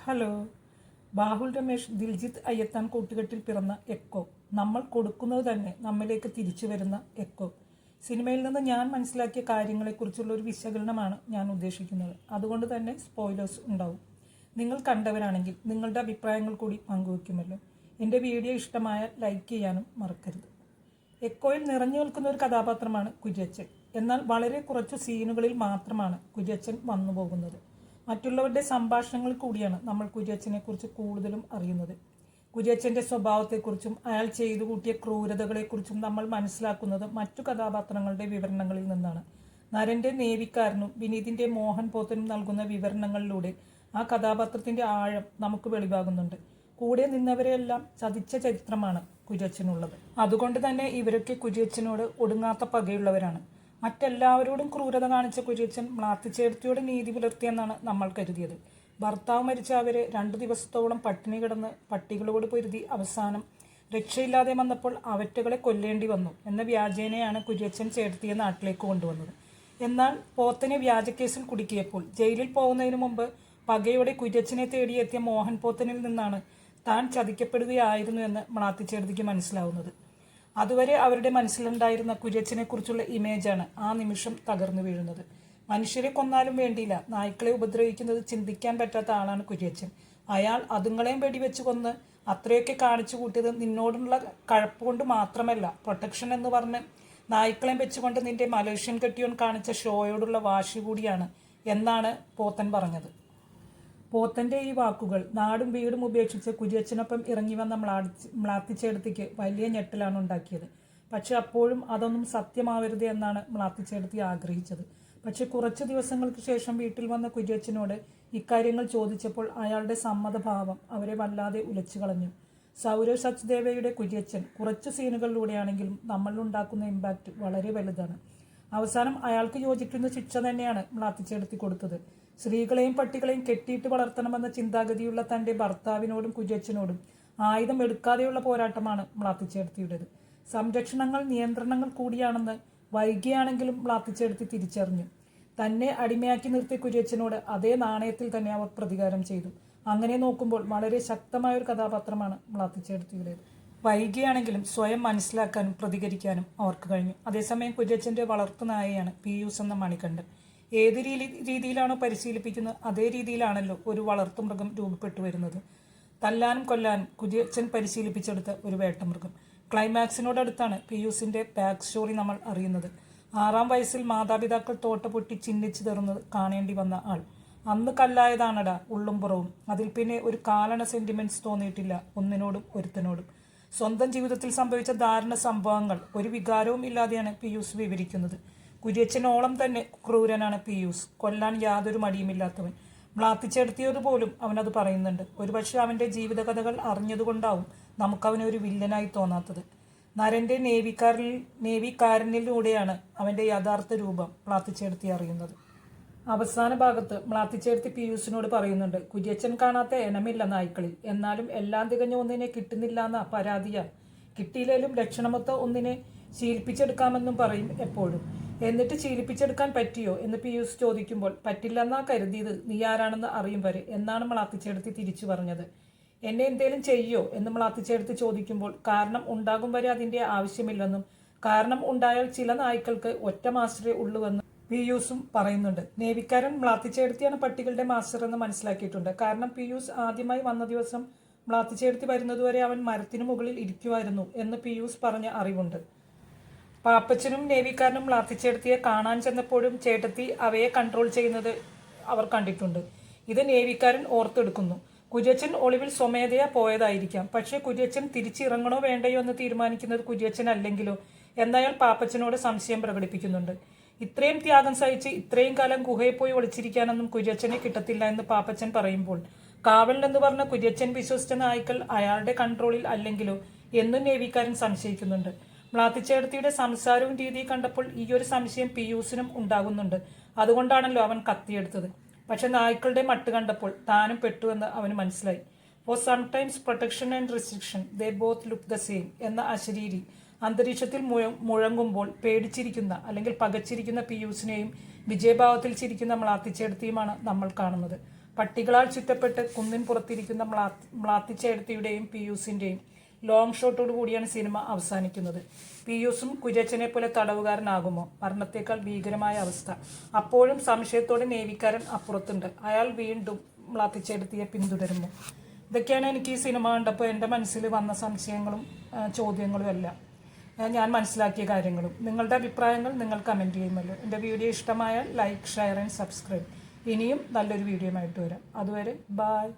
Hello. Bahul Ramesh Diljith Ayyathan കൂട്ടുകെട്ടിൽ പിറന്ന echo. നമ്മൾ കൊടുക്കുന്നത് തന്നെ നമ്മിലേക്ക് തിരിച്ചു വരുന്ന എക്കോ. സിനിമയിൽ നിന്ന് ഞാൻ മനസ്സിലാക്കിയ കാര്യങ്ങളെക്കുറിച്ചുള്ള ഒരു വിശകലനമാണ് ഞാൻ ഉദ്ദേശിക്കുന്നത്. അതുകൊണ്ട് തന്നെ സ്പോയിലേഴ്സ് ഉണ്ടാവും. നിങ്ങൾ കണ്ടവരാണെങ്കിൽ നിങ്ങളുടെ അഭിപ്രായങ്ങൾ കൂടി പങ്കുവയ്ക്കുമല്ലോ. എൻ്റെ വീഡിയോ ഇഷ്ടമായാൽ ലൈക്ക് ചെയ്യാനും മറക്കരുത്. എക്കോയിൽ നിറഞ്ഞു നിൽക്കുന്ന ഒരു കഥാപാത്രമാണ് കുര്യച്ചൻ. എന്നാൽ വളരെ കുറച്ചു സീനുകളിൽ മാത്രമാണ് കുര്യച്ചൻ വന്നു പോകുന്നത്. മറ്റുള്ളവരുടെ സംഭാഷണങ്ങളിൽ കൂടിയാണ് നമ്മൾ കുര്യച്ചനെ കുറിച്ച് കൂടുതലും അറിയുന്നത്. കുര്യച്ചന്റെ സ്വഭാവത്തെക്കുറിച്ചും അയാൾ ചെയ്തു കൂട്ടിയ ക്രൂരതകളെക്കുറിച്ചും നമ്മൾ മനസ്സിലാക്കുന്നത് മറ്റു കഥാപാത്രങ്ങളുടെ വിവരണങ്ങളിൽ നിന്നാണ്. നരന്റെ നേവിക്കാരനും വിനീതിന്റെ മോഹൻ പോത്തനും നൽകുന്ന വിവരണങ്ങളിലൂടെ ആ കഥാപാത്രത്തിന്റെ ആഴം നമുക്ക് വെളിവാകുന്നുണ്ട്. കൂടെ നിന്നവരെയെല്ലാം ചതിച്ച ചരിത്രമാണ് കുര്യച്ചനുള്ളത്. അതുകൊണ്ട് തന്നെ ഇവരൊക്കെ കുര്യച്ചനോട് ഒടുങ്ങാത്ത പകയുള്ളവരാണ്. മറ്റെല്ലാവരോടും ക്രൂരത കാണിച്ച കുര്യച്ചൻ മ്ലാത്തിച്ചേർത്തിയോട് നീതി പുലർത്തിയെന്നാണ് നമ്മൾ കരുതിയത്. ഭർത്താവ് മരിച്ച അവരെ 2 ദിവസത്തോളം പട്ടിണി കിടന്ന് പട്ടികളോട് പൊരുതി അവസാനം രക്ഷയില്ലാതെ വന്നപ്പോൾ അവറ്റകളെ കൊല്ലേണ്ടി വന്നു എന്ന വ്യാജേനയാണ് കുര്യച്ചൻ ചേർത്തിയെ നാട്ടിലേക്ക് കൊണ്ടുവന്നത്. എന്നാൽ പോത്തനെ വ്യാജക്കേസിൽ കുടുക്കിയപ്പോൾ ജയിലിൽ പോകുന്നതിന് മുമ്പ് പകയോടെ കുര്യച്ചനെ തേടിയെത്തിയ മോഹൻ പോത്തനിൽ നിന്നാണ് താൻ ചതിക്കപ്പെടുകയായിരുന്നു എന്ന് മ്ലാത്തിച്ചേർത്തിക്ക് മനസ്സിലാവുന്നത്. അതുവരെ അവരുടെ മനസ്സിലുണ്ടായിരുന്ന കുര്യച്ചനെ കുറിച്ചുള്ള ഇമേജാണ് ആ നിമിഷം തകർന്നു വീഴുന്നത്. മനുഷ്യരെ കൊന്നാലും വേണ്ടിയില്ല, നായ്ക്കളെ ഉപദ്രവിക്കുന്നത് ചിന്തിക്കാൻ പറ്റാത്ത ആളാണ് കുര്യച്ചൻ. അയാൾ അതുങ്ങളെയും വെടിവെച്ച് കൊന്ന് അത്രയൊക്കെ കാണിച്ചു കൂട്ടിയത് നിന്നോടുള്ള കഴപ്പ് കൊണ്ട് മാത്രമല്ല, പ്രൊട്ടക്ഷൻ എന്ന് പറഞ്ഞ് നായ്ക്കളെയും വെച്ചുകൊണ്ട് നിന്റെ മലേഷ്യൻ കെട്ടിയോൻ കാണിച്ച ഷോയോടുള്ള വാശി കൂടിയാണ് എന്നാണ് പോത്തൻ പറഞ്ഞത്. പോത്തന്റെ ഈ വാക്കുകൾ നാടും വീടും ഉപേക്ഷിച്ച് കുര്യച്ചനൊപ്പം ഇറങ്ങി വന്ന മ്ലാത്തിച്ചേടത്തിക്ക് വലിയ ഞെട്ടലാണ് ഉണ്ടാക്കിയത്. പക്ഷെ അപ്പോഴും അതൊന്നും സത്യമാവരുത് എന്നാണ് മ്ലാത്തിച്ചേടത്തി ആഗ്രഹിച്ചത്. പക്ഷെ കുറച്ച് ദിവസങ്ങൾക്ക് ശേഷം വീട്ടിൽ വന്ന കുര്യച്ചനോട് ഇക്കാര്യങ്ങൾ ചോദിച്ചപ്പോൾ അയാളുടെ സമ്മതഭാവം അവരെ വല്ലാതെ ഉലച്ചു കളഞ്ഞു. സൗരവ് സച്ദേവയുടെ കുര്യച്ചൻ കുറച്ച് സീനുകളിലൂടെയാണെങ്കിലും നമ്മളിലുണ്ടാക്കുന്ന ഇമ്പാക്റ്റ് വളരെ വലുതാണ്. അവസാനം അയാൾക്ക് യോജിക്കുന്ന ശിക്ഷ തന്നെയാണ് മ്ലാത്തിച്ചേടത്തി കൊടുത്തത്. സ്ത്രീകളെയും പട്ടികളെയും കെട്ടിയിട്ട് വളർത്തണമെന്ന ചിന്താഗതിയുള്ള തന്റെ ഭർത്താവിനോടും കുര്യച്ചനോടും ആയുധം എടുക്കാതെയുള്ള പോരാട്ടമാണ് മ്ലാത്തിച്ചേടത്തിയുടേത്. സംരക്ഷണങ്ങൾ നിയന്ത്രണങ്ങൾ കൂടിയാണെന്ന് വൈകിയാണെങ്കിലും മ്ലാത്തിച്ചേടത്തി തിരിച്ചറിഞ്ഞു. തന്നെ അടിമയാക്കി നിർത്തിയ കുര്യച്ചനോട് അതേ നാണയത്തിൽ തന്നെ അവർ പ്രതികാരം ചെയ്തു. അങ്ങനെ നോക്കുമ്പോൾ വളരെ ശക്തമായ ഒരു കഥാപാത്രമാണ് മ്ലാത്തിച്ചേടത്തിയുടേത്. വൈകിയാണെങ്കിലും സ്വയം മനസ്സിലാക്കാനും പ്രതികരിക്കാനും അവർക്ക് കഴിഞ്ഞു. അതേസമയം കുര്യച്ചന്റെ വളർത്തുനായയാണ് പീയൂസ് എന്ന മണികണ്ഠൻ. ഏത് രീതിയിലാണോ പരിശീലിപ്പിക്കുന്നത് അതേ രീതിയിലാണല്ലോ ഒരു വളർത്തുമൃഗം രൂപപ്പെട്ടു വരുന്നത്. തല്ലാനും കൊല്ലാനും കുര്യച്ചൻ പരിശീലിപ്പിച്ചെടുത്ത ഒരു വേട്ടമൃഗം. ക്ലൈമാക്സിനോടടുത്താണ് പീയൂസിന്റെ ബാക്ക് സ്റ്റോറി നമ്മൾ അറിയുന്നത്. 6-ാം വയസ്സിൽ മാതാപിതാക്കൾ തോട്ട പൊട്ടി ചിഹ്നിച്ചു തരുന്നത് കാണേണ്ടി വന്ന ആൾ. അന്ന് കല്ലായതാണടാ ഉള്ളും പുറവും. അതിൽ പിന്നെ ഒരു കാലണ സെന്റിമെന്റ്സ് തോന്നിയിട്ടില്ല ഒന്നിനോടും ഒരുത്തനോടും. സ്വന്തം ജീവിതത്തിൽ സംഭവിച്ച ദാരുണ സംഭവങ്ങൾ ഒരു വികാരവും ഇല്ലാതെയാണ് പീയൂസ് വിവരിക്കുന്നത്. കുര്യച്ചനോളം തന്നെ ക്രൂരനാണ് പീയൂസ്. കൊല്ലാൻ യാതൊരു മടിയുമില്ലാത്തവൻ. മ്ലാത്തിച്ചേർത്തിയത് പോലും അവനത് പറയുന്നുണ്ട്. ഒരുപക്ഷെ അവന്റെ ജീവിതകഥകൾ അറിഞ്ഞതുകൊണ്ടാവും നമുക്കവനെ ഒരു വില്ലനായി തോന്നാത്തത്. നരന്റെ നേവിക്കാരനിലൂടെയാണ് അവന്റെ യഥാർത്ഥ രൂപം മ്ലാത്തിച്ചേർത്തി അറിയുന്നത്. അവസാന ഭാഗത്ത് മ്ലാത്തിച്ചേർത്തി പീയൂസിനോട് പറയുന്നുണ്ട്, കുര്യച്ചൻ കാണാത്ത എനമില്ല നായ്ക്കളിൽ, എന്നാലും എല്ലാം തികഞ്ഞ ഒന്നിനെ കിട്ടുന്നില്ല എന്ന പരാതിയാ. കിട്ടിയില്ലേലും ലക്ഷണമൊത്ത ഒന്നിനെ ശീലിപ്പിച്ചെടുക്കാമെന്നും പറയും എപ്പോഴും. എന്നിട്ട് ശീലിപ്പിച്ചെടുക്കാൻ പറ്റിയോ എന്ന് പീയൂസ് ചോദിക്കുമ്പോൾ പറ്റില്ലെന്നാ കരുതിയത്, നീ ആരാണെന്ന് അറിയും വരെ എന്നാണ് മ്ലാത്തിച്ചേടത്തി തിരിച്ചു പറഞ്ഞത്. എന്നെ എന്തേലും ചെയ്യോ എന്ന് മ്ലാത്തിച്ചേടത്തി ചോദിക്കുമ്പോൾ കാരണം ഉണ്ടാകും വരെ അതിന്റെ ആവശ്യമില്ലെന്നും കാരണം ഉണ്ടായാൽ ചില നായ്ക്കൾക്ക് ഒറ്റ മാസ്റ്ററേ ഉള്ളുവെന്നും പീയൂസും പറയുന്നുണ്ട്. നേവിക്കാരൻ മ്ലാത്തിച്ചേടത്തിയാണ് പട്ടികളുടെ മാസ്റ്റർ എന്ന് മനസ്സിലാക്കിയിട്ടുണ്ട്. കാരണം പീയൂസ് ആദ്യമായി വന്ന ദിവസം മ്ലാത്തിച്ചേടത്തി വരുന്നതുവരെ അവൻ മരത്തിനു മുകളിൽ ഇരിക്കുമായിരുന്നു എന്ന് പീയൂസ് പറഞ്ഞ അറിവുണ്ട്. പാപ്പച്ചനും നേവിക്കാരനും മ്ലാത്തിച്ചേടത്തിയെ കാണാൻ ചെന്നപ്പോഴും ചേട്ടത്തി അവയെ കൺട്രോൾ ചെയ്യുന്നത് അവർ കണ്ടിട്ടുണ്ട്. ഇത് നേവിക്കാരൻ ഓർത്തെടുക്കുന്നു. കുര്യച്ചൻ ഒളിവിൽ സ്വമേധയാ പോയതായിരിക്കാം. പക്ഷേ കുര്യച്ചൻ തിരിച്ചിറങ്ങണോ വേണ്ടയോ എന്ന് തീരുമാനിക്കുന്നത് കുര്യച്ചൻ അല്ലെങ്കിലോ എന്നയാൾ പാപ്പച്ചനോട് സംശയം പ്രകടിപ്പിക്കുന്നുണ്ട്. ഇത്രയും ത്യാഗം സഹിച്ച് ഇത്രയും കാലം ഗുഹയിൽ പോയി ഒളിച്ചിരിക്കാനൊന്നും കുര്യച്ചനെ കിട്ടത്തില്ല എന്ന് പാപ്പച്ചൻ പറയുമ്പോൾ കാവലിനെന്ന് പറഞ്ഞ കുര്യച്ചൻ വിശ്വസിച്ച നായ്ക്കൾ അയാളുടെ കൺട്രോളിൽ അല്ലെങ്കിലോ എന്നും നേവിക്കാരൻ സംശയിക്കുന്നുണ്ട്. മ്ലാത്തിച്ചേടത്തിയുടെ സംസാരവും രീതിയും കണ്ടപ്പോൾ ഈ ഒരു സംശയം പീയൂസിനും ഉണ്ടാകുന്നുണ്ട്. അതുകൊണ്ടാണല്ലോ അവൻ കത്തിയെടുത്തത്. പക്ഷെ നായ്ക്കളുടെ മട്ട് കണ്ടപ്പോൾ താനും പെട്ടുവെന്ന് അവന് മനസ്സിലായി. For sometimes protection and restriction they both look the same എന്ന അശരീരി അന്തരീക്ഷത്തിൽ മുഴങ്ങുമ്പോൾ പേടിച്ചിരിക്കുന്ന അല്ലെങ്കിൽ പകച്ചിരിക്കുന്ന പീയൂസിനെയും വിജയഭാവത്തിൽ ചിരിക്കുന്ന മ്ലാത്തിച്ചേടത്തിയുമാണ് നമ്മൾ കാണുന്നത്. പട്ടികളാൽ ചുറ്റപ്പെട്ട് കുന്നിൻ പുറത്തിരിക്കുന്ന മ്ലാത്തിച്ചേടത്തിയുടെയും പിയൂസിൻ്റെയും ലോങ് ഷോട്ടോടു കൂടിയാണ് സിനിമ അവസാനിക്കുന്നത്. പിയൂസും കുര്യച്ചനെ പോലെ തടവുകാരനാകുമോ? മരണത്തേക്കാൾ ഭീകരമായ അവസ്ഥ. അപ്പോഴും സംശയത്തോടെ നേവിക്കാരൻ അപ്പുറത്തുണ്ട്. അയാൾ വീണ്ടും മ്ലാത്തിച്ചേടത്തിയെ പിന്തുടരുമോ? ഇതൊക്കെയാണ് എനിക്ക് ഈ സിനിമ കണ്ടപ്പോൾ എൻ്റെ മനസ്സിൽ വന്ന സംശയങ്ങളും ചോദ്യങ്ങളും എല്ലാം ഞാൻ മനസ്സിലാക്കിയ കാര്യങ്ങളും. നിങ്ങളുടെ അഭിപ്രായങ്ങൾ നിങ്ങൾ കമൻറ്റ് ചെയ്യുമല്ലോ. എൻ്റെ വീഡിയോ ഇഷ്ടമായാൽ ലൈക്ക്, ഷെയർ ആൻഡ് സബ്സ്ക്രൈബ്. ഇനിയും നല്ലൊരു വീഡിയോയുമായിട്ട് വരാം. അതുവരെ ബായ്.